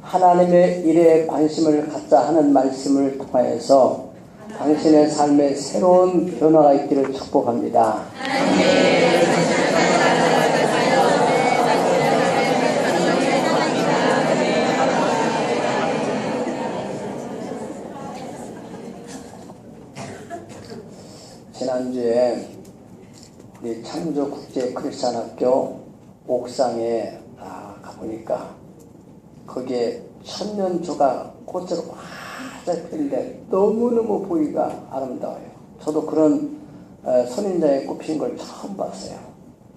하나님의 일에 관심을 갖자 하는 말씀을 통하여서 당신의 삶에 새로운 변화가 있기를 축복합니다. 지난주에 우리 창조국제크리스찬학교 옥상에 가보니까 거기에 천년초가 꽃으로 활짝 피는데 너무너무 보기가 아름다워요. 저도 그런 선인장에 꽃핀 걸 처음 봤어요.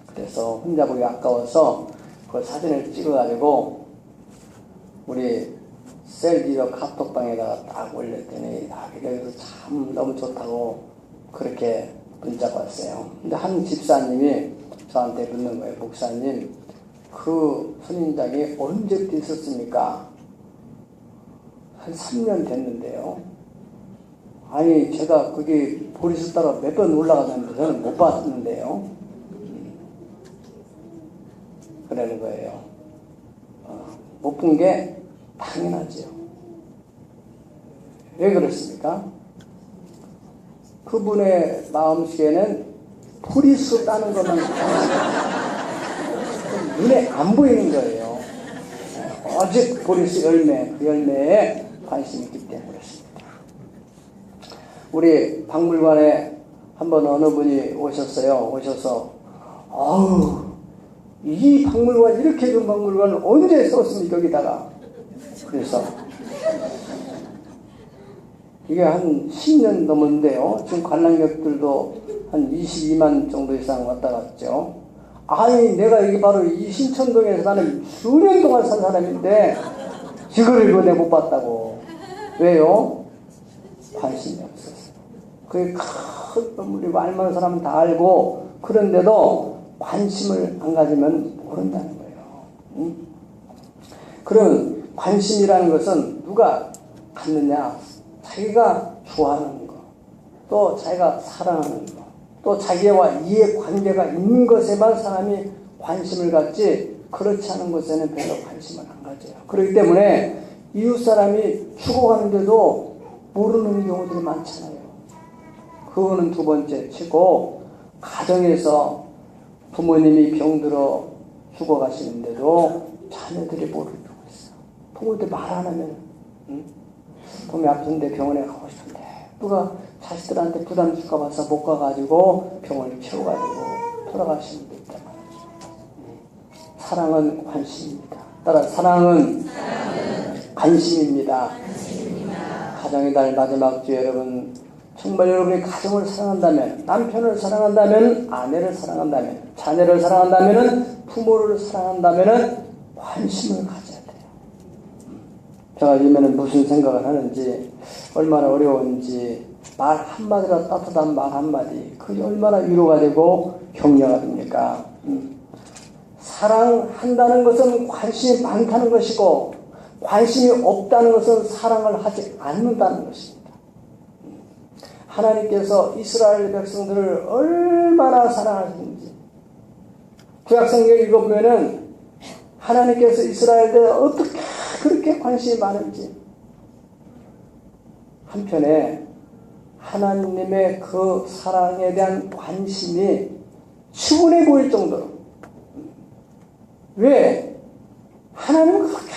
그래서 혼자 보기 아까워서 그 사진을 찍어가지고 우리 셀리더 카톡방에다가 딱 올렸더니 그래서 참 너무 좋다고 그렇게 문자가 왔어요. 근데 한 집사님이 저한테 묻는 거예요. 목사님, 그 선인장이 언제부터 있었습니까? 한 3년 됐는데요. 아니, 제가 거기 보리수 따라 몇 번 올라가는데 저는 못 봤는데요. 그러는 거예요. 못 본 게 당연하지요. 왜 그렇습니까? 그분의 마음속에는 보리수 따는 것만 눈에 안 보이는 거예요. 오직 보리수 열매, 그 열매에 관심이 있기 때문에 그렇습니다. 우리 박물관에 한번 어느 분이 오셨어요. 오셔서 이 박물관, 이렇게 좋은 박물관을 언제 썼습니까? 여기다가. 그래서 이게 한 10년 넘었는데요. 지금 관람객들도 한 22만 정도 이상 왔다 갔죠. 아니, 내가 여기 바로 이 신천동에서 나는 수년 동안 산 사람인데 이걸 이거 내가 못 봤다고. 왜요? 관심이 없었어요. 그게 큰 건물이고 알만한 사람은 다 알고, 그런데도 관심을 안 가지면 모른다는 거예요. 그런 관심이라는 것은 누가 갖느냐? 자기가 좋아하는 것, 또 자기가 사랑하는 것, 또 자기와 이해관계가 있는 것에만 사람이 관심을 갖지, 그렇지 않은 것에는 별로 관심을 안 가져요. 그렇기 때문에 이웃사람이 죽어가는데도 모르는 경우들이 많잖아요. 그거는 두 번째 치고, 가정에서 부모님이 병들어 죽어가시는데도 자녀들이 모르는 경우가 있어요. 부모들 말 안 하면 몸이 아픈데 병원에 가고 싶은데 누가 자식들한테 부담 줄까 봐서 못 가가지고 병원을 채워가지고 돌아가시는 분 있단 말이죠. 사랑은 관심입니다. 따라 사랑은 관심입니다. 가정의 달 마지막 주에 여러분, 정말 여러분이 가정을 사랑한다면, 남편을 사랑한다면, 아내를 사랑한다면, 자녀를 사랑한다면, 부모를 사랑한다면 관심을 가져야 돼요. 제가 요즘에는 무슨 생각을 하는지, 얼마나 어려운지, 말 한마디로 따뜻한 말 한마디, 그게 얼마나 위로가 되고 격려가 됩니까? 사랑한다는 것은 관심이 많다는 것이고, 관심이 없다는 것은 사랑을 하지 않는다는 것입니다. 하나님께서 이스라엘 백성들을 얼마나 사랑하시는지, 구약성경 읽어보면은 하나님께서 이스라엘에 어떻게 그렇게 관심이 많은지, 한편에 하나님의 그 사랑에 대한 관심이 충분해 보일 정도로, 왜? 하나님은 그렇게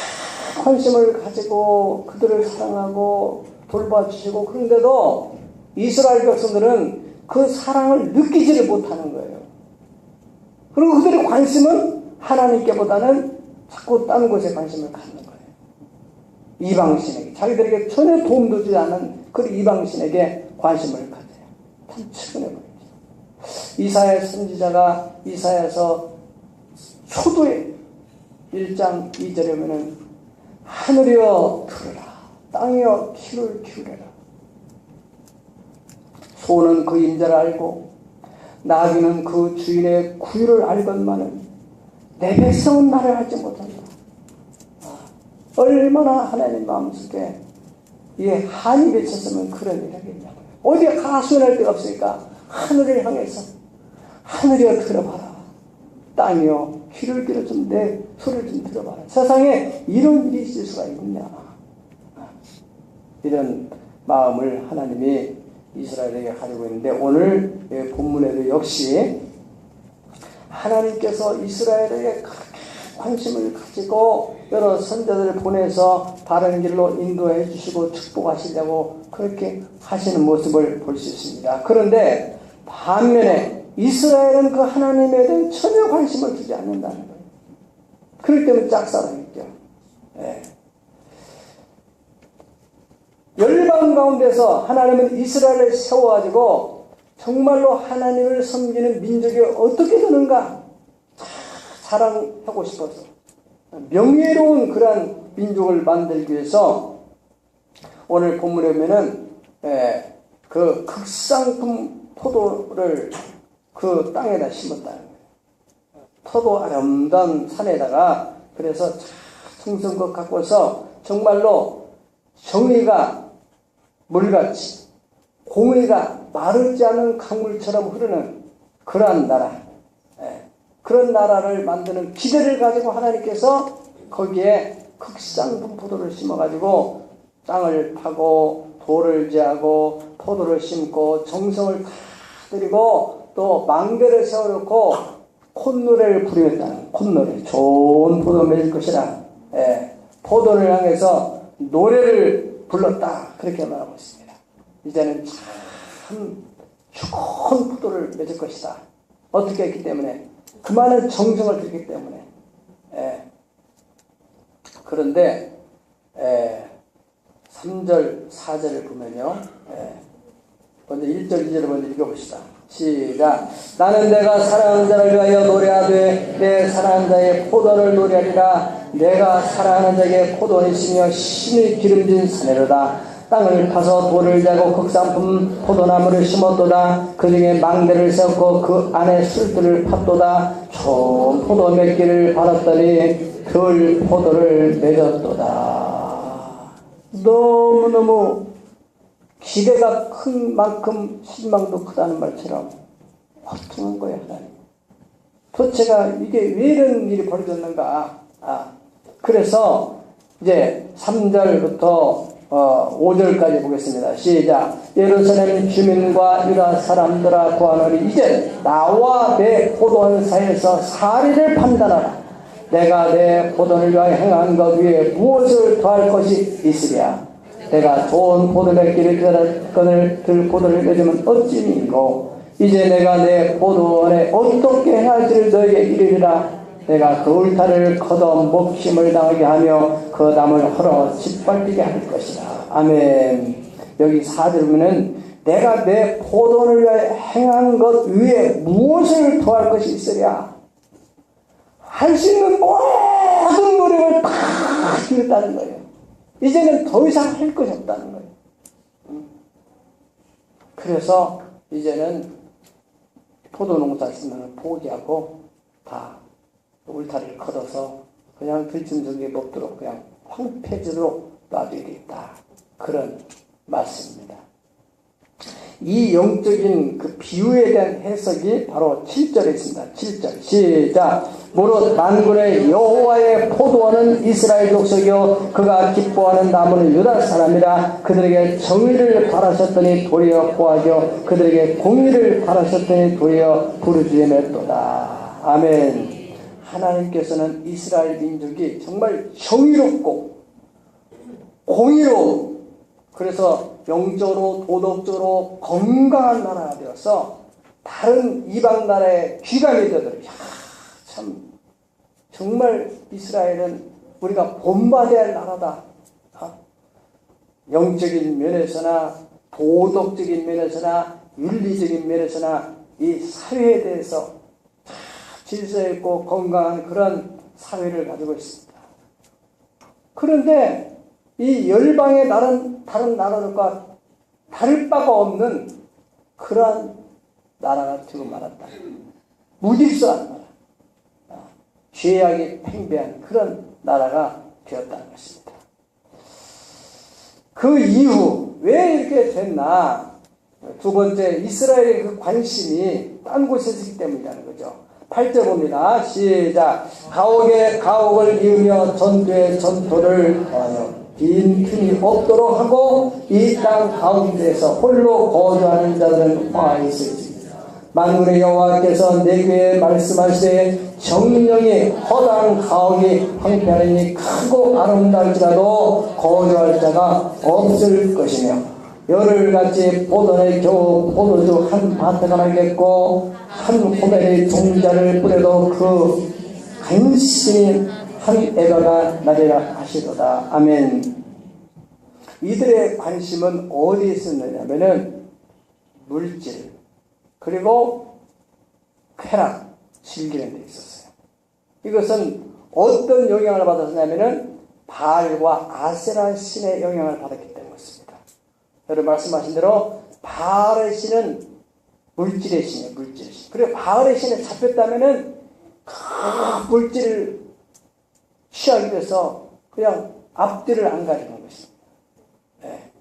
관심을 가지고 그들을 사랑하고 돌봐주시고, 그런데도 이스라엘 백성들은 그 사랑을 느끼지를 못하는 거예요. 그리고 그들의 관심은 하나님께보다는 자꾸 다른 곳에 관심을 갖는 거예요. 이방신에게, 자기들에게 전혀 도움도 주지 않은 그 이방신에게 관심을 가져요. 참 측은해 보이죠. 이사야 선지자가 이사야서 초도에 1장 2절에 보면, 하늘이여 들으라, 땅이여 귀를 기울여라. 소는 그 임자를 알고 나귀는 그 주인의 구유를 알건만은 내 백성은 나를 알지 못한다. 얼마나 하나님 마음속에 이에 한이 맺혔으면 그런 일을 하겠냐고요. 어디에 가수할 데가 없으니까 하늘을 향해서, 하늘이여 들어봐라, 땅이여 귀를 기울여 좀 내 소리를 좀 들어봐라. 세상에 이런 일이 있을 수가 있느냐. 이런 마음을 하나님이 이스라엘에게 가지고 있는데 오늘 본문에도 역시 하나님께서 이스라엘에게 관심을 가지고 여러 선자들을 보내서 바른 길로 인도해 주시고 축복하시려고 그렇게 하시는 모습을 볼 수 있습니다. 그런데 반면에 이스라엘은 그 하나님에 대한 전혀 관심을 두지 않는다는 거예요. 그렇기 때문에 짝사랑이죠. 네. 열방 가운데서 하나님은 이스라엘을 세워가지고 정말로 하나님을 섬기는 민족이 어떻게 되는가 자랑하고 싶어서 명예로운 그러한 민족을 만들기 위해서 오늘 본문에 보면은 그 극상품 포도를 그 땅에다 심었다는 거예요. 포도 아름다운 산에다가 그래서 정성껏 갖고서 정말로 정의가 물같이 공의가 마르지 않은 강물처럼 흐르는 그러한 나라, 그런 나라를 만드는 기대를 가지고 하나님께서 거기에 극상품 포도를 심어가지고 땅을 파고 돌을 제하고 포도를 심고 정성을 다 들이고 또 망대를 세워놓고 콧노래를 부르겠다는 콧노래 좋은 포도 맺을 것이라 포도를 향해서 노래를 불렀다 그렇게 말하고 있습니다. 이제는 참 좋은 포도를 맺을 것이다. 어떻게 했기 때문에 그 많은 정성을 들였기 때문에 그런데 3절 4절을 보면요 먼저 1절 2절을 먼저 읽어봅시다. 시작. 나는 내가 사랑하는 자를 위하여 노래하되 내 사랑하는 자의 포도를 노래하리라. 내가 사랑하는 자에게 포도원이시며 신이 기름진 산에로다. 땅을 파서 돌을 재고 극상품 포도나무를 심었도다. 그 중에 망대를 세웠고 그 안에 술들을 팠도다. 좋은 포도 맺기를 바랐더니 덜 포도를 맺었도다. 너무너무 기대가 큰 만큼 실망도 크다는 말처럼 허둥한 거예요. 하나님. 도대체가 이게 왜 이런 일이 벌어졌는가. 그래서 이제 3절부터 5절까지 보겠습니다. 시작. 예루살렘 주민과 유다 사람들아 구하노니 이제 나와 내 포도원 사이에서 사리를 판단하라. 내가 내 포도를 위하여 행한 것 위에 무엇을 더할 것이 있으랴. 내가 좋은 포도 맺기를 기다렸거늘 들 포도를 맺으면 어찌미고 이제 내가 내 포도원에 어떻게 행할지를 너에게 이르리라. 내가 그 울타리를 걷어 목심을 당하게 하며 그 담을 헐어 짓밟히게 할 것이다. 아멘. 여기 4절 보면은 내가 내 포도원을 위하여 행한 것 위에 무엇을 더할 것이 있으랴. 할 수 있는 모든 노력을 다 기울였다는 거예요. 이제는 더 이상 할 것이 없다는 거예요. 그래서 이제는 포도 농사 짓는 포기하고 다 울타리를 걷어서 그냥 들짐승이 먹도록 그냥 황폐지로 놔두겠다. 그런 말씀입니다. 이 영적인 그 비유에 대한 해석이 바로 7절에 있습니다. 7절 시작. 무릇 만군의 여호와의 포도원은 이스라엘 족속이요 그가 기뻐하는 나무는 유다 사람이라. 그들에게 정의를 바라셨더니 도리어 보아하며 그들에게 공의를 바라셨더니 도리어 부르짖음했도다. 아멘. 하나님께서는 이스라엘 민족이 정말 정의롭고 공의로 그래서 영적으로 도덕적으로 건강한 나라가 되어서 다른 이방 나라의 귀감이 되도록 참 정말 이스라엘은 우리가 본받아야 할 나라다. 영적인 면에서나 도덕적인 면에서나 윤리적인 면에서나 이 사회에 대해서 질서 있고 건강한 그런 사회를 가지고 있습니다. 그런데 이 열방의 다른 나라들과 다를 바가 없는 그러한 나라가 되고 말았다. 무질서한 나라, 죄악이 팽배한 그런 나라가 되었다는 것입니다. 그 이후 왜 이렇게 됐나? 두 번째, 이스라엘의 그 관심이 딴 곳에 있기 때문이라는 거죠. 8절 봅니다. 시작. 가옥에 가옥을 이으며 전투에 전투를 더하여 빈틈이 없도록 하고 이 땅 가운데에서 홀로 거주하는 자들은 화가 있을지. 만군의 여호와께서 내게 말씀하시되 정령이 허다한 가옥이 황폐하니 크고 아름다울지라도 거주할 자가 없을 것이며 열흘같이 포도에 겨우 포도주 한 밭가 나겠고 한 호멜의 종자를 뿌려도 그 간신히 한 에바가 나리라 하시도다. 아멘. 이들의 관심은 어디에 있었느냐면은 물질 그리고 쾌락 즐기는 데 있었어요. 이것은 어떤 영향을 받았냐면은 바알과 아세라 신의 영향을 받았기 때문이었습니다. 여러분 말씀하신 대로 바알의 신은 물질의 신이에요. 물질의 신. 그리고 바알의 신에 잡혔다면은 그 물질을 취하기 위해서 그냥 앞뒤를 안 가리는 것입니다. 네.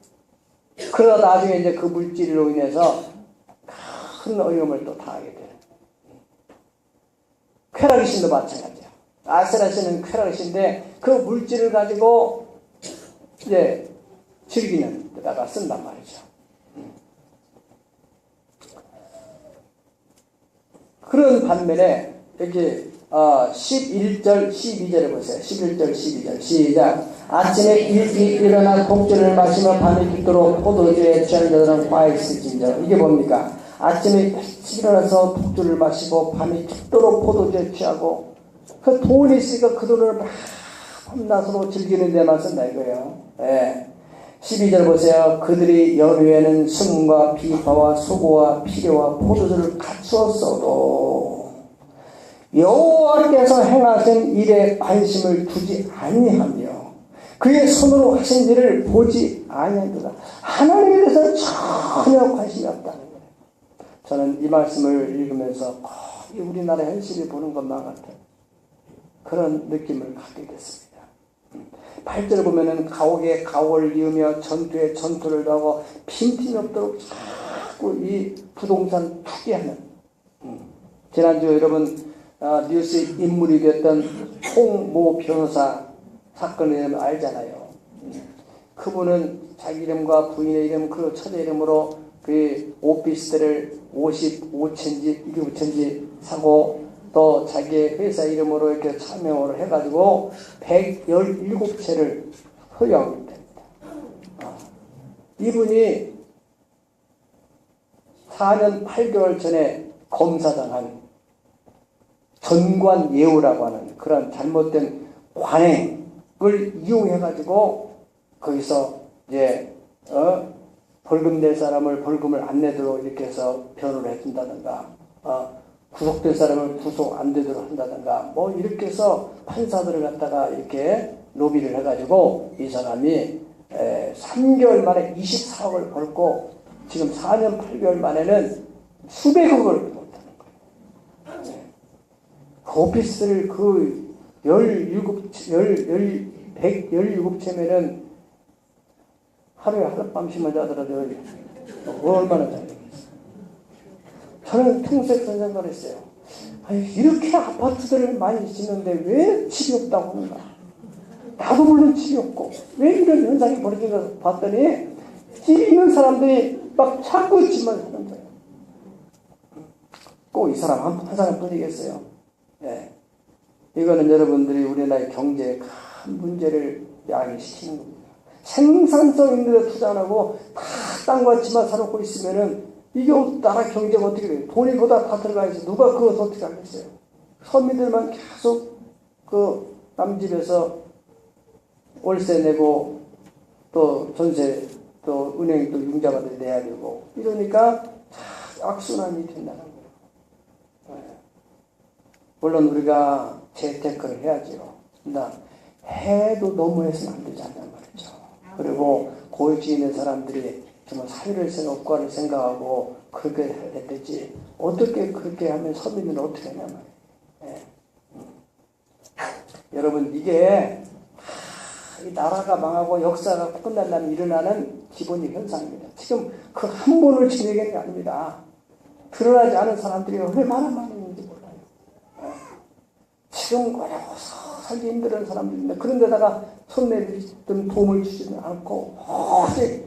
그러다 나중에 이제 그 물질로 인해서 큰 어려움을 또 당하게 돼요. 쾌락의 신도 마찬가지예요. 아세라 신은 쾌락의 신인데 그 물질을 가지고 이제 즐기는 데다가 쓴단 말이죠. 그런 반면에 여기 11절 12절에 보세요. 11절 12절 시작. 아침에 일찍 일어나 독주를 마시며 밤이 깊도록 포도주에 취한 자들은 화에 있을진저. 이게 뭡니까? 아침에 일찍 일어나서 독주를 마시고 밤이 깊도록 포도주에 취하고 그 돈이 있으니까 그 돈을 막 밤낮으로 즐기는 데만 쓴다 이거예요. 네. 12절 보세요. 그들이 연후에는 승과 비파와 수고와 필요와 포도주를 갖추었어도 여호와께서 행하신 일에 관심을 두지 아니하며 그의 손으로 하신 일을 보지 아니한다. 하나님에 대해서 전혀 관심이 없다는 거예요. 저는 이 말씀을 읽으면서 거의 우리나라 현실을 보는 것만 같은 그런 느낌을 갖게 됐습니다. 8절 보면은 가옥에 가옥을 이으며 전투에 전투를 더하고 빈틈이 없도록 자꾸 이 부동산 투기하는 지난주 여러분 뉴스 인물이 됐던 홍모 변호사 사건을 알잖아요. 그분은 자기 이름과 부인의 이름 그리고 처제 이름으로 그 오피스텔을 55채인지 25채인지 사고 또 자기의 회사 이름으로 이렇게 차명을 해가지고 117채를 소유하고 있답니다. 이분이 4년 8개월 전에 검사장한 전관 예우라고 하는 그런 잘못된 관행을 이용해가지고 거기서 이제 벌금 낼 사람을 벌금을 안 내도록 이렇게 해서 변호를 해준다든가 구속된 사람을 구속 안 되도록 한다든가 뭐 이렇게 해서 판사들을 갖다가 이렇게 로비를 해가지고 이 사람이 3개월 만에 24억을 벌고 지금 4년 8개월 만에는 수백억을 못하는 거예요. 그 오피스를 그 117채면은 하루에 하룻밤씩만 자더라도 얼마나 자요. 저는 평소에 그런 생각을 했어요. 아니, 이렇게 아파트들을 많이 짓는데 왜 집이 없다고 하는가? 나도 물론 집이 없고 왜 이런 현상이 벌어진가 봤더니 집 있는 사람들이 막 자꾸 집만 사는 거예요. 꼭 이 사람 한 사람뿐이겠어요. 네. 이거는 여러분들이 우리나라의 경제에 큰 문제를 야기시키는 겁니다. 생산성 있는 데 투자 안 하고 다 땅과 집만 사놓고 있으면은 이게 나라 경제가 어떻게 돼요? 돈이 거다 다 들어가야지. 누가 그것을 어떻게 하겠어요? 서민들만 계속 그 남집에서 월세 내고 또 전세 또 은행이 또 융자받아 내야 되고 이러니까 다 악순환이 된다는 거예요. 물론 우리가 재테크를 해야지요. 나 해도 너무 해서는 안 되지 않단 말이죠. 그리고 고액지 있는 사람들이 정말 사회를 생각, 국가를 생각하고 그렇게 해야 되지. 어떻게 그렇게 하면 서민들은 어떻게 하냐 말이에요. 네. 여러분 이게 이 나라가 망하고 역사가 끝난다면 일어나는 기본적 현상입니다. 지금 그 한 번을 지내는 게 아닙니다. 드러나지 않은 사람들이 얼마나 많은지 몰라요. 지금 어려워서 살기 힘든 사람들인데 그런데다가 손 내밀든 도움을 주지는 않고 오직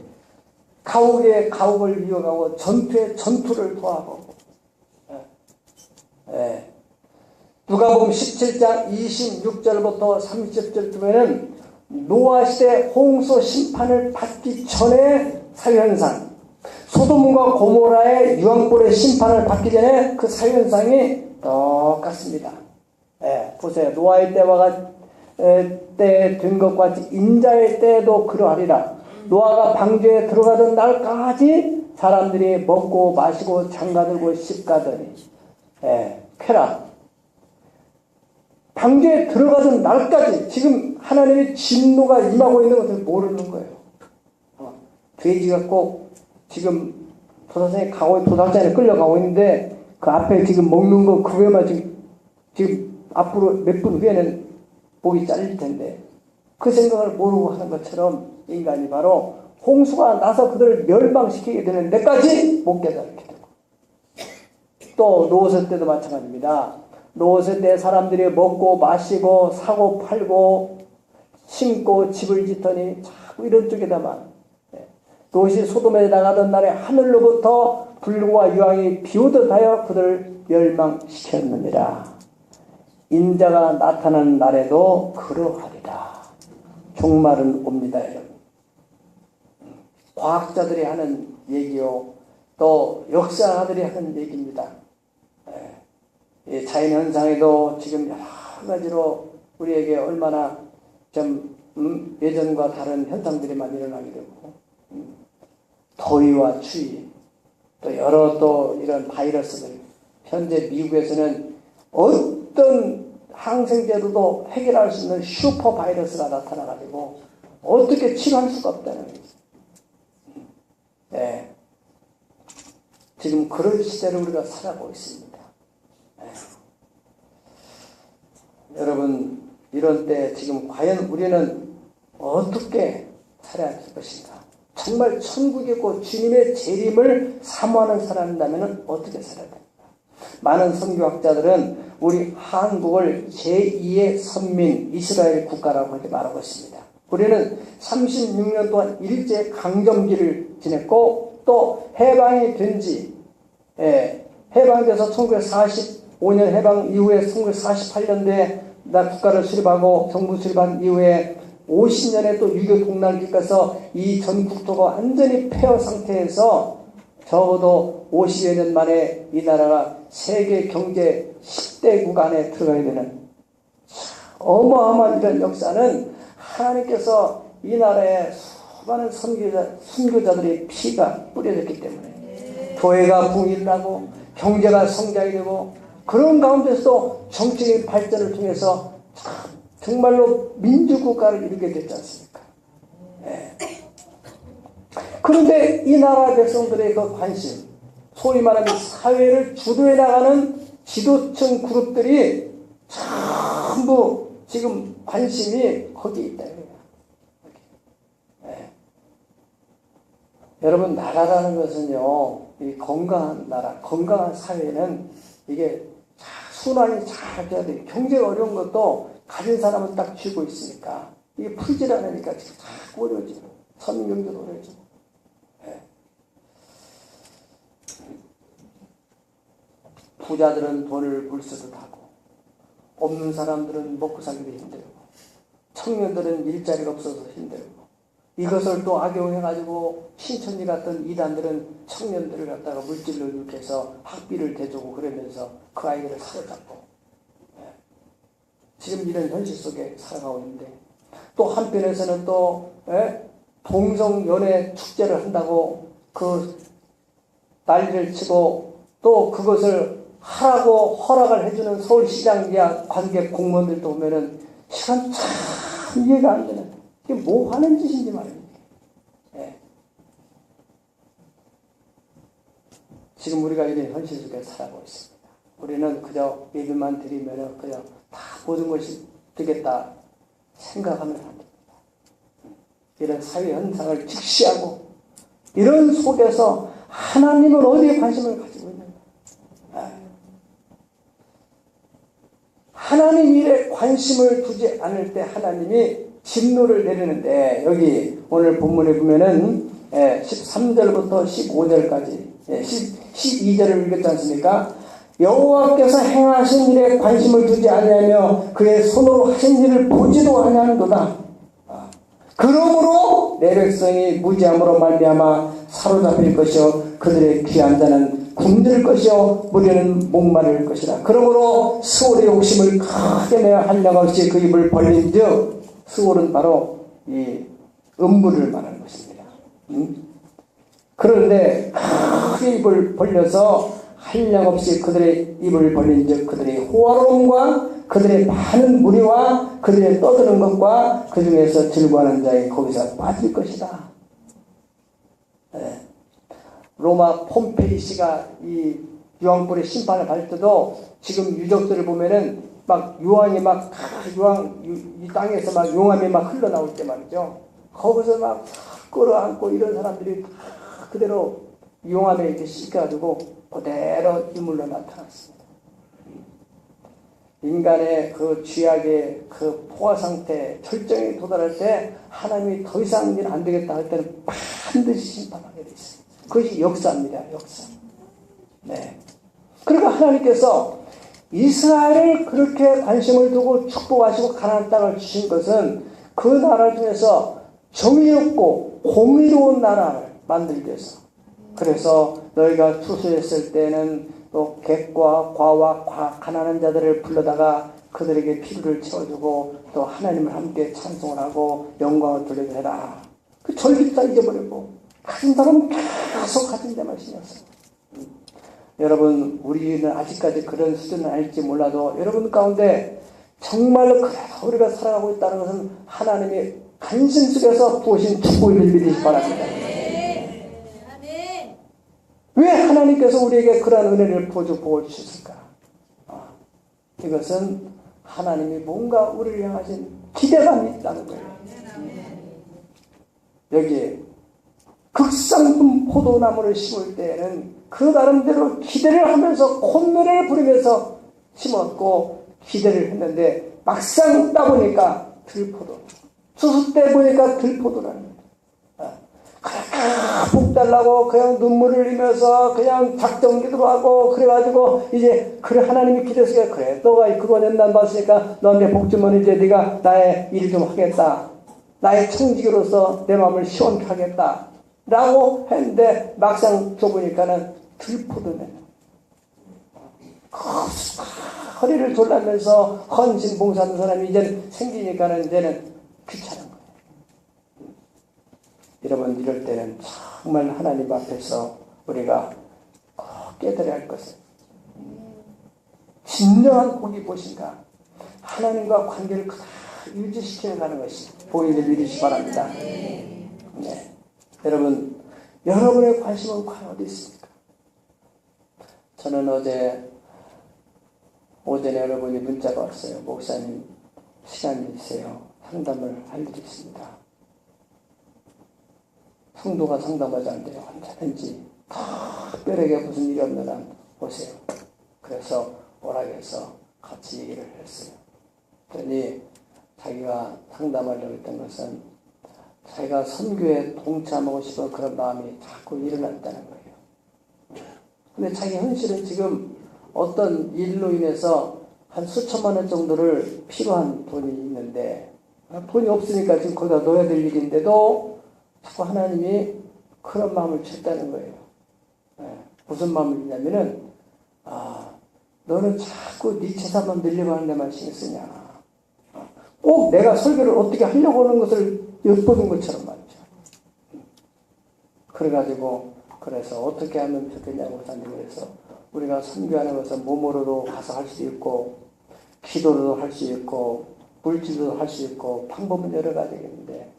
가옥에 가옥을 이어가고 전투에 전투를 도하고 누가복음 17장 26절부터 30절쯤에는 노아 시대 홍수 심판을 받기 전에 사유현상, 소돔과 고모라의 유황불의 심판을 받기 전에 그 사유현상이 똑같습니다. 보세요. 노아의 때와 때 된 것과 같이 인자의 때에도 그러하리라. 노아가 방주에 들어가던 날까지 사람들이 먹고 마시고 장가들고 씹가더니 쾌락. 방주에 들어가던 날까지 지금 하나님의 진노가 임하고 있는 것을 모르는 거예요. 돼지가 꼭 지금 도사장에 가고 도살장에 끌려가고 있는데 그 앞에 지금 먹는 거 그거만 지금 앞으로 몇 분 후에는 목이 잘릴 텐데 그 생각을 모르고 하는 것처럼 인간이 바로 홍수가 나서 그들을 멸망시키게 되는 데까지 못 깨닫게 되고 또 노세 때도 마찬가지입니다. 노세 때 사람들이 먹고 마시고 사고 팔고 심고 집을 짓더니 자꾸 이런 쪽에다만 롯이 소돔에 나가던 날에 하늘로부터 불과 유황이 비오듯 하여 그들을 멸망시켰느니라. 인자가 나타나는 날에도 그러하리라. 종말은 옵니다. 여러분. 과학자들이 하는 얘기요 또 역사가들이 하는 얘기입니다. 자연현상에도 지금 여러 가지로 우리에게 얼마나 좀 예전과 다른 현상들이 많이 일어나게 되고 더위와 추위 또 여러 또 이런 바이러스들 현재 미국에서는 어떤 항생제로도 해결할 수 있는 슈퍼 바이러스가 나타나가지고 어떻게 치료할 수가 없다는 거죠. 지금 그런 시대를 우리가 살아가고 있습니다. 여러분 이런 때 지금 과연 우리는 어떻게 살아야 할 것인가? 정말 천국이고 주님의 재림을 사모하는 사람이라면 어떻게 살아야 됩니까? 많은 선교학자들은 우리 한국을 제2의 선민 이스라엘 국가라고 이렇게 말하고 있습니다. 우리는 36년 동안 일제 강점기를 지냈고 또 해방이 된지 해방돼서 1945년 해방 이후에 1948년도에 나 국가를 수립하고 정부 수립한 이후에 50년에 또 6.25 동남기 가서 이 전 국토가 완전히 폐허 상태에서 적어도 50여 년 만에 이 나라가 세계 경제 10대 국안에 들어가야 되는 어마어마한 이런 역사는 하나님께서 이 나라에 수많은 선교자들의 피가 뿌려졌기 때문에 교회가 붕이 나고 경제가 성장이 되고 그런 가운데서도 정치적인 발전을 통해서 정말로 민주국가를 이루게 됐지 않습니까? 그런데 이 나라 백성들의 그 관심, 소위 말하면 사회를 주도해 나가는 지도층 그룹들이 전부 지금 관심이 거기에 있다. 여러분 나라라는 것은요, 이 건강한 나라, 건강한 사회는 이게 순환이 잘 돼야 돼요. 경제가 어려운 것도 가진 사람은 딱 쥐고 있으니까 이게 풀질 않으니까 지금 자꾸 어려워지고 서민경제도 어려워지고 부자들은 돈을 물쓰듯 하고 없는 사람들은 먹고 살기도 힘들고 청년들은 일자리가 없어서 힘들고 이것을 또 악용해가지고 신천지 같은 이단들은 청년들을 갖다가 물질로 이렇게 해서 학비를 대주고 그러면서 그 아이들을 사로잡고 지금 이런 현실 속에 살아가고 있는데 또 한편에서는 또 동성연애 축제를 한다고 그 난리를 치고 또 그것을 하라고 허락을 해주는 서울시장이야 관객 공무원들도 보면은 시간 참 이해가 안 되는 이게 뭐 하는 짓인지 말입니다. 지금 우리가 이런 현실 속에 살아가고 있습니다. 우리는 그저 예배만 드리면 그냥 다 모든 것이 되겠다 생각하면 안 됩니다. 이런 사회 현상을 직시하고 이런 속에서 하나님은 어디에 관심을 가지고 있는가? 하나님 일에 관심을 두지 않을 때 하나님이 진노를 내리는데, 여기 오늘 본문에 보면은 13절부터 15절까지 12절을 읽었지 않습니까? 여호와께서 행하신 일에 관심을 두지 아니하며 그의 손으로 하신 일을 보지도 아니하는도다. 그러므로 내 백성이 무지함으로 말미암아 사로잡힐 것이요 그들의 귀한 자는 굶들 것이요 무리는 목마를 것이라. 그러므로 스올의 욕심을 크게 내어 한량없이 그 입을 벌린즉, 스올은 바로 이 음부를 말하는 것입니다. 그런데 크게 입을 벌려서 한량없이 그들의 입을 벌린즉 그들의 호화로움과 그들의 많은 무리와 그들의 떠드는 것과 그 중에서 즐거워하는 자의 거기서 빠질 것이다. 네. 로마 폼페이시가 이 유황불의 심판을 받을 때도 지금 유적들을 보면은 막 유황이 막 이 땅에서 막 용암이 막 흘러나올 때 말이죠. 거기서 막 끌어안고 이런 사람들이 다 그대로 용암에 이렇게 씻겨가지고 그대로 유물로 나타났습니다. 인간의 그 죄악의 그 포화 상태, 절정에 도달할 때 하나님이 더 이상 일 안 되겠다 할 때는 반드시 심판하게 돼 있어요. 그것이 역사입니다. 역사. 네. 그러니까 하나님께서 이스라엘을 그렇게 관심을 두고 축복하시고 가나안 땅을 주신 것은 그 나라 중에서 정의롭고 공의로운 나라를 만들기 위해서. 그래서 너희가 추수했을 때는 또 객과 과와 가난한 자들을 불러다가 그들에게 피부를 채워주고 또 하나님을 함께 찬송을 하고 영광을 돌리게 해라. 그 절기도 다 잊어버리고 가진 사람은 계속 가진 데만 신경 써요. 여러분, 우리는 아직까지 그런 수준은 아닐지 몰라도 여러분 가운데 정말로 그래도 우리가 살아가고 있다는 것은 하나님이 간신 속에서 부으신 축복을 믿으시기 바랍니다. 왜 하나님께서 우리에게 그러한 은혜를 부어주셨을까? 이것은 하나님이 뭔가 우리를 향하신 기대감이 있다는 거예요. 여기에 극상품 포도나무를 심을 때에는 그 나름대로 기대를 하면서 콧노래를 부르면서 심었고 기대를 했는데 막상 따보니까 들포도, 추수 때 보니까 들포도라는 거예요. 복 달라고 그냥 눈물을 흘리면서 그냥 작정기도 하고 그래가지고 이제 그래 하나님이 기대했으니까 그래 너가 그거 낸단 봤으니까 너한테 복 주면 이제 네가 나의 일 좀 하겠다, 나의 청지기로서 내 마음을 시원케 하겠다 라고 했는데 막상 줘보니까는 들포도네. 허리를 졸라면서 헌신 봉사하는 사람이 이제는 생기니까는 이제는 귀찮은 거예요. 여러분, 이럴 때는 정말 하나님 앞에서 우리가 꼭 깨달아야 할 것은 진정한 복이 무엇인가? 하나님과 관계를 그대로 유지시켜 가는 것이 복인을 믿으시기 바랍니다. 네. 여러분, 여러분의 관심은 과연 어디 있습니까? 저는 오전에 여러분이 문자가 왔어요. 목사님, 시간이 있어요. 상담을 할 일이 있습니다. 성도가 상담하지 않는데요. 언제든지 특별하게 무슨 일이 없는 한 오세요. 그래서 오라고 해서 같이 얘기를 했어요. 그러니 자기가 상담하려고 했던 것은 자기가 선교에 동참하고 싶은 그런 마음이 자꾸 일어났다는 거예요. 근데 자기 현실은 지금 어떤 일로 인해서 한 수천만 원 정도를 필요한 돈이 있는데 돈이 없으니까 지금 거기다 넣어야 될 일인데도 자꾸 하나님이 그런 마음을 줬다는 거예요. 무슨 마음을 주냐면은 너는 자꾸 네 재산만 늘리고 하는 데만 신경 쓰냐. 꼭 내가 설교를 어떻게 하려고 하는 것을 엿보는 것처럼 말이죠. 그래서 어떻게 하면 좋겠냐고 그래서 우리가 선교하는 것은 몸으로도 가서 할 수 있고 기도로도 할 수 있고 물질로도 할 수 있고 방법은 여러 가지겠는데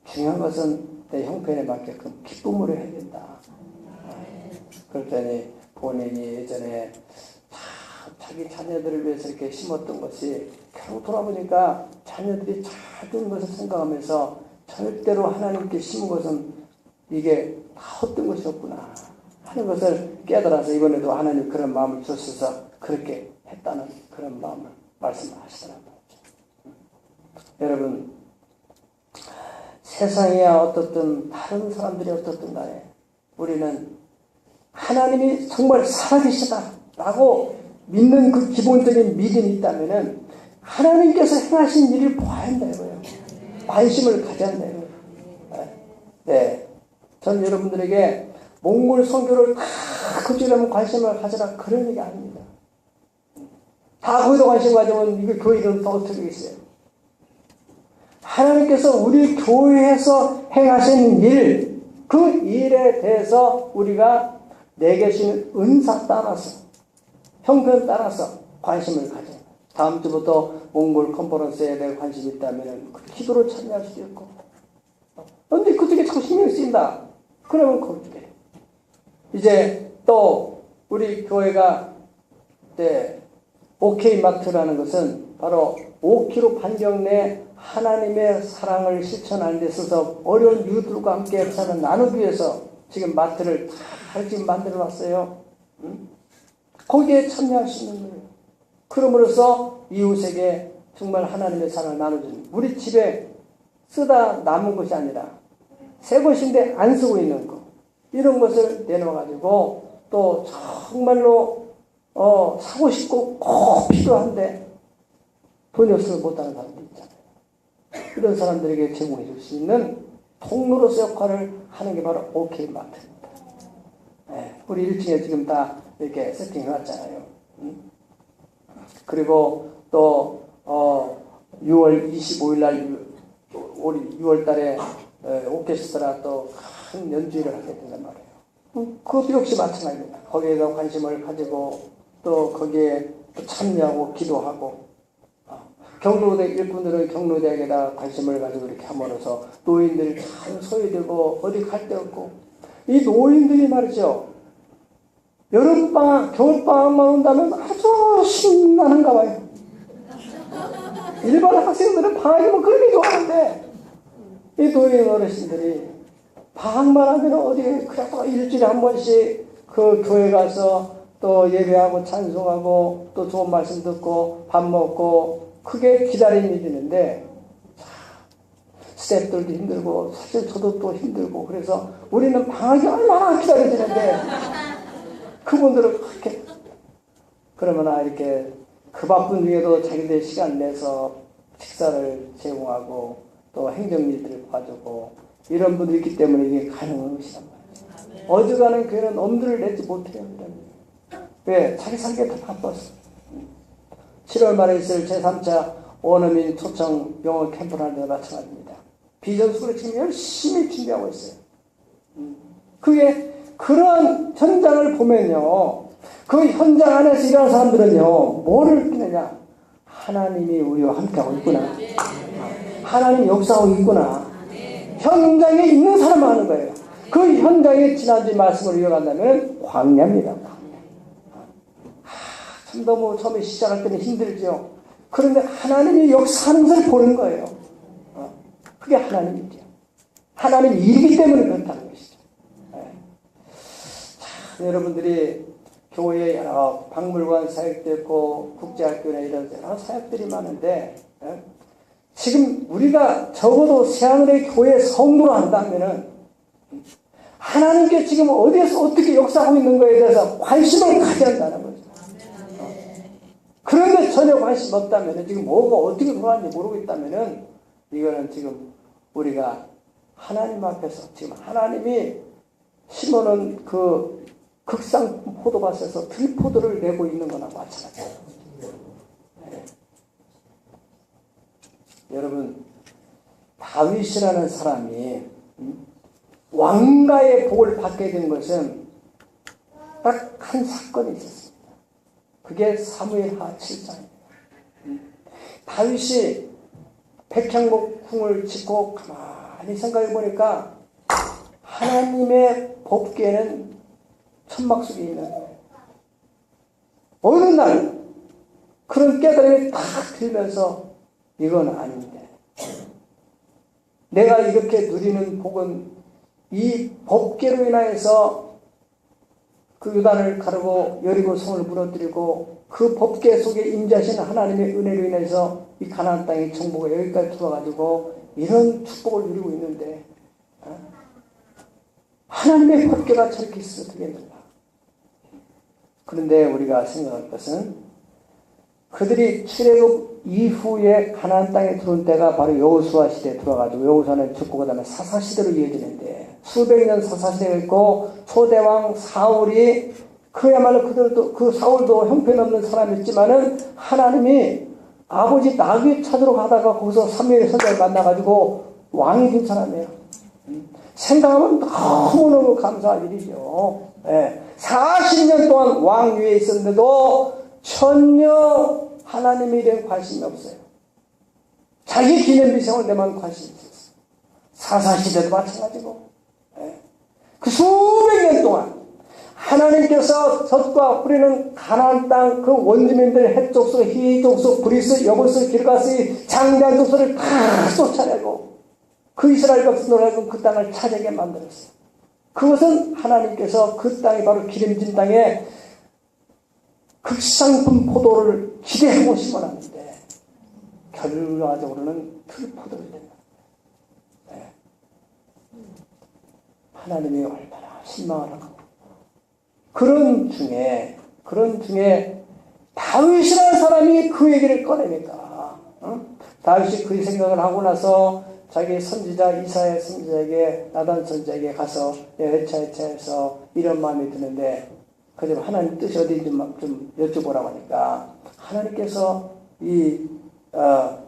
중요한 것은 내 형편에 맞게끔 기쁨으로 해야 된다. 그랬더니 본인이 예전에 자기 자녀들을 위해서 이렇게 심었던 것이 결국 돌아보니까 자녀들이 잘 된 것을 생각하면서 절대로 하나님께 심은 것은 이게 다 헛된 것이었구나 하는 것을 깨달아서 이번에도 하나님 그런 마음을 주셔서 그렇게 했다는 그런 마음을 말씀하시더라고요. 여러분, 세상이야 어떻든 다른 사람들이 어떻든 간에 우리는 하나님이 정말 살아계시다라고 믿는 그 기본적인 믿음이 있다면은 하나님께서 행하신 일을 보아야 한다 이거예요. 관심을 가져야 한다 이거예요. 네. 전 여러분들에게 몽골 선교를 다 그쪽에만 관심을 가져라 그런 얘기 아닙니다. 다 거기다 관심 가지면 이거 교회 이름 더 어떻게 있어요? 하나님께서 우리 교회에서 행하신 일, 그 일에 대해서 우리가 내게 주신 은사 따라서, 형편 따라서 관심을 가져요. 다음 주부터 몽골 컨퍼런스에 대해 관심이 있다면 그 기도로 참여할 수도 있고, 그런데 그쪽에 자꾸 신경 쓰인다. 그러면 거기에. 이제 또 우리 교회가 OK 마트라는 것은 바로 5km 반경 내 하나님의 사랑을 실천하는 데 있어서 어려운 이웃들과 함께 사는 나누기 위해서 지금 마트를 잘 지금 만들어 놨어요. 거기에 참여할 수 있는 거예요. 그럼으로써 이웃에게 정말 하나님의 사랑을 나눠주는, 우리 집에 쓰다 남은 것이 아니라 새 것인데 안 쓰고 있는 것, 이런 것을 내놓아가지고 또 정말로 사고 싶고 꼭 필요한데 돈이 없어서 못하는 사람들 있잖아요. 이런 사람들에게 제공해 줄 수 있는 통로로서 역할을 하는 게 바로 OK 마트입니다. 네, 우리 1층에 지금 다 이렇게 세팅해 놨잖아요. 그리고 또 6월 25일 날 우리 6월 달에 오케스트라 또 큰 연주회를 하게 된단 말이에요. 그것도 역시 마찬가지입니다. 거기에다 관심을 가지고 또 거기에 또 참여하고 기도하고, 경로대 일꾼들은 경로대학에다 관심을 가지고 이렇게 함으로써 노인들이 참 소외되고 어디 갈 데 없고, 이 노인들이 말이죠, 여름방학, 겨울방학만 온다면 아주 신나는가 봐요. 일반 학생들은 방학이면 그렇게 좋아하는데 이 노인 어르신들이 방학만 하면 어디 그래도 일주일에 한 번씩 그 교회 가서 또 예배하고 찬송하고 또 좋은 말씀 듣고 밥 먹고, 그게 기다림이 되는데 스태프들도 힘들고 사실 저도 또 힘들고, 그래서 우리는 방학이 얼마나 기다려지는데 그분들은 그렇게 그러면 이렇게 그 바쁜 중에도 자기들 시간 내서 식사를 제공하고 또 행정일들을 봐주고 이런 분들이 있기 때문에 이게 가능한 것이란 말이에요. 어지간한 교회는 엄두를 내지 못해요. 왜? 자기 살기에 다 바빴어. 7월 말에 있을 제3차 원어민 초청 영어 캠프를 하는 데가 마찬가지입니다. 비전수를 지금 열심히 준비하고 있어요. 그게 그런 현장을 보면요, 그 현장 안에서 일하는 사람들은요, 뭐를 느끼느냐? 하나님이 우리와 함께하고 있구나. 하나님이 역사하고 있구나. 현장에 있는 사람만 하는 거예요. 그 현장에 지난주 말씀을 이어간다면 광야입니다. 참 너무 처음에 시작할 때는 힘들죠. 그런데 하나님이 역사하는 것을 보는 거예요. 그게 하나님이죠. 하나님이 일이기 때문에 그렇다는 것이죠. 자, 여러분들이 교회에 여러 박물관 사역도 있고 국제학교나 이런 여러 사역들이 많은데, 지금 우리가 적어도 새하늘의 교회 성도로 한다면은 하나님께 지금 어디에서 어떻게 역사하고 있는 거에 대해서 관심을 가져야 한다는 거죠. 그런데 전혀 관심 없다면, 지금 뭐가 어떻게 돌아가는지 모르고 있다면은 이거는 지금 우리가 하나님 앞에서 지금 하나님이 심어놓은 그 극상 포도밭에서 들포도를 내고 있는 거나 마찬가지예요. 네. 여러분, 다윗이라는 사람이 왕가의 복을 받게 된 것은 딱 한 사건이 있었습니다. 그게 사무엘하 7장입니다. 다윗이 백향목궁을 짓고 가만히 생각해 보니까 하나님의 법궤는 천막 속에 있는 거예요. 어느 날 그런 깨달음이 딱 들면서 이건 아닌데, 내가 이렇게 누리는 복은 이 법궤로 인하여서 그 요단을 가르고 여리고 성을 무너뜨리고 그 법궤 속에 임재하신 하나님의 은혜로 인해서 이 가나안 땅의 정보가 여기까지 들어가지고 이런 축복을 누리고 있는데 하나님의 법궤가 저렇게 있어도 되겠는가? 그런데 우리가 생각할 것은 그들이 출애굽 이후에 가나안 땅에 들어온 때가 바로 여호수아 시대에 들어가지고 여호수아는 죽고 그 다음에 사사 시대로 이어지는데 수백 년 사사 시대가 있고 초대왕 사울이 그야말로 그들도 그 사울도 형편없는 사람이었지만은 하나님이 아버지 나귀 찾으러 가다가 거기서 사무엘 선지자를 만나가지고 왕이 된 사람이에요. 생각하면 너무너무 감사한 일이죠. 40년 동안 왕 위에 있었는데도 전혀 하나님에 대한 관심이 없어요. 자기 기념비 세울 때만 관심이 있었어요. 사사시대도 마찬가지고. 그 수백 년 동안 하나님께서 젖과 뿌리는 가나안 땅 그 원주민들 헷 족속, 히 족속, 브리스, 여부스, 기르가스, 장대한 족속을 다 쫓아내고 그 이스라엘 백성들을 그 땅을 차지하게 만들었어요. 그것은 하나님께서 그 땅이 바로 기름진 땅에 극상품 포도를 기대하고 심어놨는데 결과적으로는 들포도를 된다. 하나님이 얼마나 실망을 하고 그런 중에 다윗이라는 사람이 그 얘기를 꺼내니까 다윗이 그 생각을 하고 나서 자기 선지자 이사야 선지자에게 나단 선지자에게 가서 해서 이런 마음이 드는데 그저 하나님 뜻이 어디인지 좀 여쭤보라고 하니까 하나님께서 나단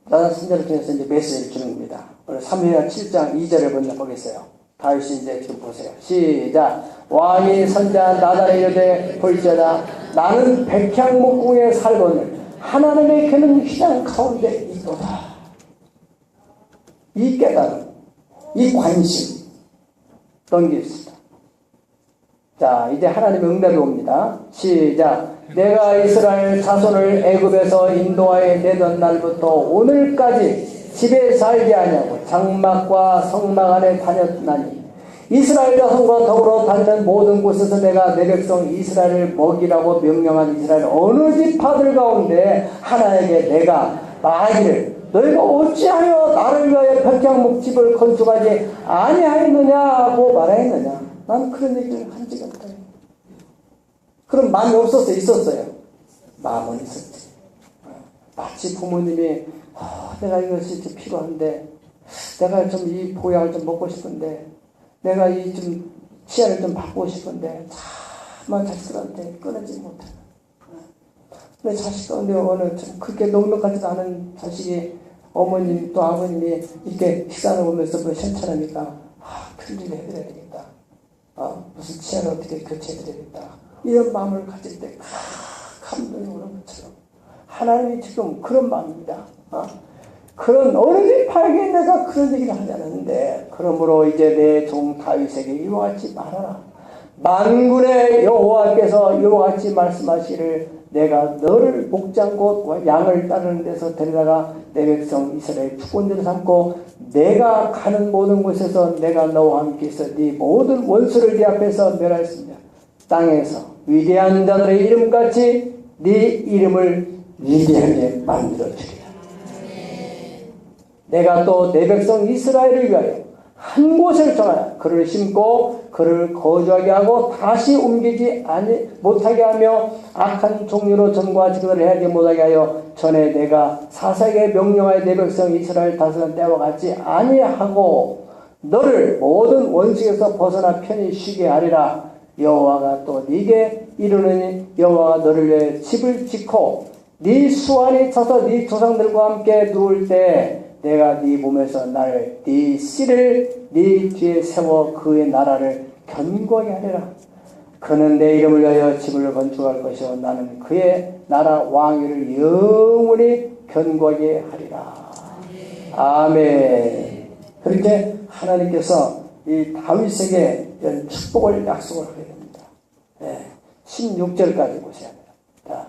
선지자를 통해서 이제 메시지를 주는 겁니다. 오늘 사무엘 7장 2절을 먼저 보겠어요. 다윗이 이제 지금 보세요. 시작. 왕이 선지자 나단에 이르되 볼지어다 나는 백향목궁에 살거늘 하나님의 궤는 휘장 가운데 있도다. 이 깨달음, 이 관심 넘기겠습니다. 자, 이제 하나님의 응답이 옵니다. 시작. 내가 이스라엘 자손을 애굽에서 인도하여 내던 날부터 오늘까지 집에 살게 하냐고 장막과 성막 안에 다녔나니 이스라엘 자손과 더불어 다니는 모든 곳에서 내가 내 백성 이스라엘을 먹이라고 명령한 이스라엘 어느 지파들 가운데 하나에게 내가 말하기를 너희가 어찌하여 나를 위하여 백향목집을 건축하지 아니하였느냐고 말하였느냐. 난 그런 얘기를 한 적이 없다. 그런 마음이 없었어요? 있었어요? 마음은 있었지. 마치 부모님이 내가 이것이 좀 필요한데 내가 좀 이 보약을 좀 먹고 싶은데 내가 이 좀 치아를 좀 바꾸고 싶은데 참만 자식들한테 끊어지지 못해. 내 자식 가운데 어느 좀 그렇게 넉넉하지도 않은 자식이 어머님 또 아버님이 이렇게 식사를 보면서 뭐 현찰하니까 큰일을 해드려야 되겠다. 무슨 치아를 어떻게 교체해드려야겠다. 이런 마음을 가질 때 감동이 오는 것처럼 하나님이 지금 그런 마음입니다. 그런 어느 지파에게 내가 그런 얘기를 하지 않았는데 그러므로 이제 내 종 다윗에게 이와 같이 말하라. 만군의 여호와께서 이와 같이 말씀하시를 내가 너를 목장 곳 양을 따르는 데서 데려다가 내 백성 이스라엘 주권자를 삼고 내가 가는 모든 곳에서 내가 너와 함께 있어 네 모든 원수를 네 앞에서 멸하였습니다. 땅에서 위대한 자들의 이름같이 네 이름을 위대하게 만들어주리라. 내가 또 내 백성 이스라엘을 위하여 한 곳을 정하여 그를 심고 그를 거주하게 하고 다시 옮기지 못하게 하며 악한 종류로 전과 지금을 해하지 못하게 하여 전에 내가 사사에게 명령하여 내 백성 이스라엘 다스리는 때와 같이 아니하고 너를 모든 원수에서 벗어나 편히 쉬게 하리라. 여호와가 또 네게 이르느니 여호와가 너를 위해 집을 짓고 네 수완이 차서 네 조상들과 함께 누울 때 내가 네 몸에서 나를 네 씨를 네 뒤에 세워 그의 나라를 견고하게 하리라. 그는 내 이름을 위하여 집을 건축할 것이요 나는 그의 나라 왕위를 영원히 견고하게 하리라. 아멘. 그렇게 하나님께서 이 다윗에게 이런 축복을 약속을 하게 됩니다. 16절까지 보셔야 돼요. 자,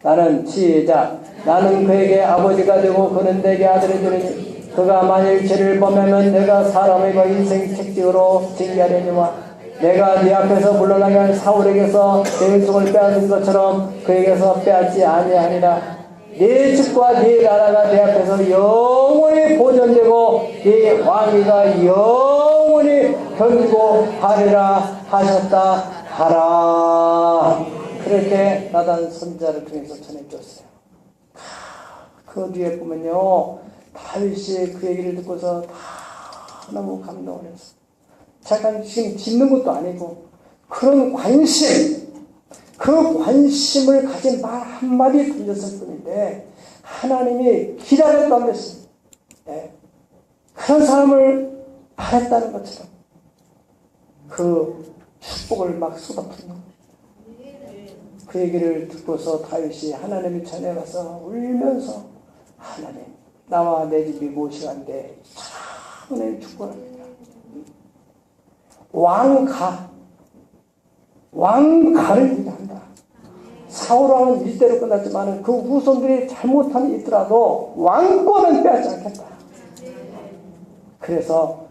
나는 시작. 나는 그에게 아버지가 되고 그는 내게 아들이 되리니 그가 만일 죄를 범하면 내가 사람의 인생 책찍으로 징계하려니와 내가 네 앞에서 물러나게 한 사울에게서 내 은총을 빼앗은 것처럼 그에게서 빼앗지 아니하니라. 네 집과 네 나라가 내 앞에서 영원히 보존되고 네 왕위가 영원히 견고 하리라 하셨다 하라. 그렇게 나단 선지자를 통해서 전해줬어요. 그 뒤에 보면요, 다윗이 그 얘기를 듣고서 다 너무 감동을 했어. 잠깐 지금 짓는 것도 아니고 그런 관심, 그 관심을 가진 말 한마디 던졌을 뿐인데 하나님이 기다렸다는 것입니다. 네. 그런 사람을 바랬다는 것처럼 그 축복을 막 쏟아붓는 거예요. 그 얘기를 듣고서 다윗이 하나님의 전에 가서 울면서 하나님, 나와 내 집이 무엇이간데 참 은혜를 축복합니다. 왕가를 얘기한다. 사울왕은 일대로 끝났지만 그 후손들이 잘못한 일 있더라도 왕권은 빼앗지 않겠다. 그래서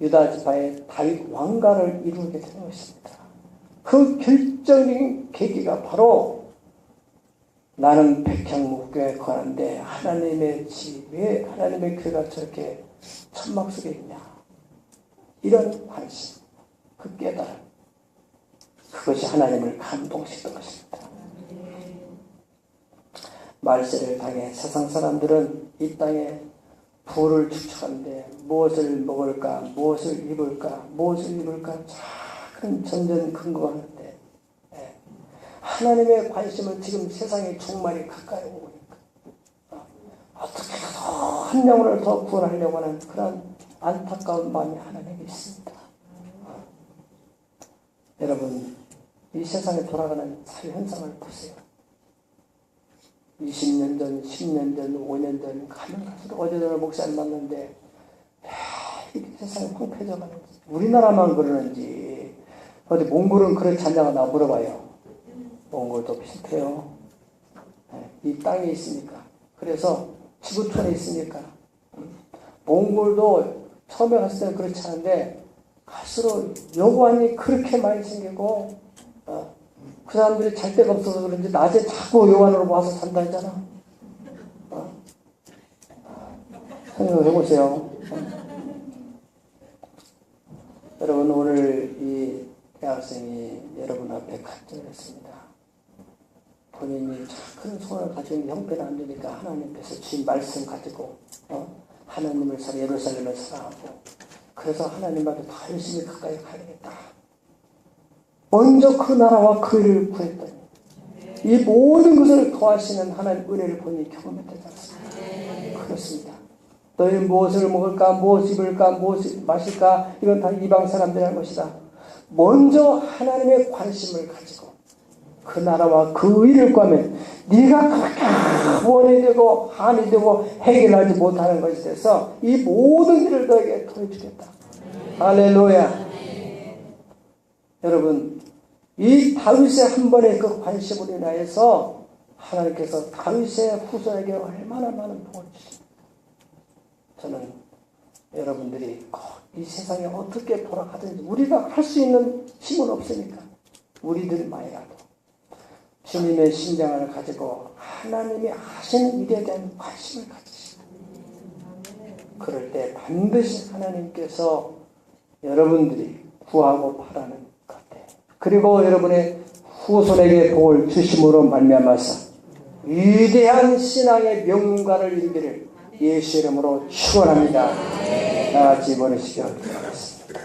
유다 지파의 다윗 왕가를 이루게 되는 것입니다. 그 결정적인 계기가 바로 나는 백향목교에 거하는데 하나님의 집에 하나님의 교회가 저렇게 천막 속에 있냐, 이런 관심, 그 깨달음, 그것이 하나님을 감동시켰던 것입니다. 말세를 당해 세상 사람들은 이 땅에 부를 축적하는데 무엇을 먹을까, 무엇을 입을까, 무엇을 입을까 큰 전전긍긍하는데, 하나님의 관심은 지금 세상의 종말이 가까이 오고 있으니까 어떻게 더 한 영혼을 더 구원하려고 하는 그런 안타까운 마음이 하나님께 있습니다. 여러분, 이 세상에 돌아가는 사회 현상을 보세요. 20년 전, 10년 전, 5년 전 가면 갈수록 어제도 목사님 만났는데 이 세상이 황폐해져 가는지, 우리나라만 그러는지 어디 몽골은 그렇지 않냐고 나 물어봐요. 몽골도 비슷해요. 이 땅에 있으니까. 그래서 지구촌에 있으니까. 몽골도 처음에 갔을 때는 그렇지 않은데 갈수록 여관이 그렇게 많이 생기고 그 사람들이 잘 데가 없어서 그런지 낮에 자꾸 여관으로 와서 산다 했잖아. 생각해보세요. 여러분, 오늘 이 대학생이 여러분 앞에 간증했습니다. 본인이 큰 소원을 가지고 있는 형편이 안 되니까 하나님께서 주신 말씀 가지고 하나님을 사랑, 예루살렘을 사랑하고, 그래서 하나님한테 더 열심히 가까이 가야겠다. 먼저 그 나라와 그 일을 구했더니 이 모든 것을 더하시는 하나님 은혜를 본인이 경험했다지 않습니까? 그렇습니다. 너희 무엇을 먹을까, 무엇을 입을까, 무엇을 마실까, 이건 다 이방 사람들이 한 것이다. 먼저 하나님의 관심을 가지고 그 나라와 그 의를 구하면 네가 그렇게 원이 되고 한이 되고 해결하지 못하는 것이 돼서 이 모든 일을 너에게 더해주겠다. 할렐루야. 여러분, 이 다윗의 한 번의 그 관심으로 인하여서 하나님께서 다윗의 후손에게 얼마나 많은 복을 주십니다. 저는 여러분들이 이 세상에 어떻게 돌아가든지 우리가 할 수 있는 힘은 없으니까 우리들만이라도 주님의 심장을 가지고 하나님이 하시는 일에 대한 관심을 가지시고, 그럴 때 반드시 하나님께서 여러분들이 구하고 바라는 것 같아요. 그리고 여러분의 후손에게 복을 주심으로 말미암아서 위대한 신앙의 명문가를 이루기를 예수 이름으로 축원합니다. 다 같이 번호시켜 드리겠습니다.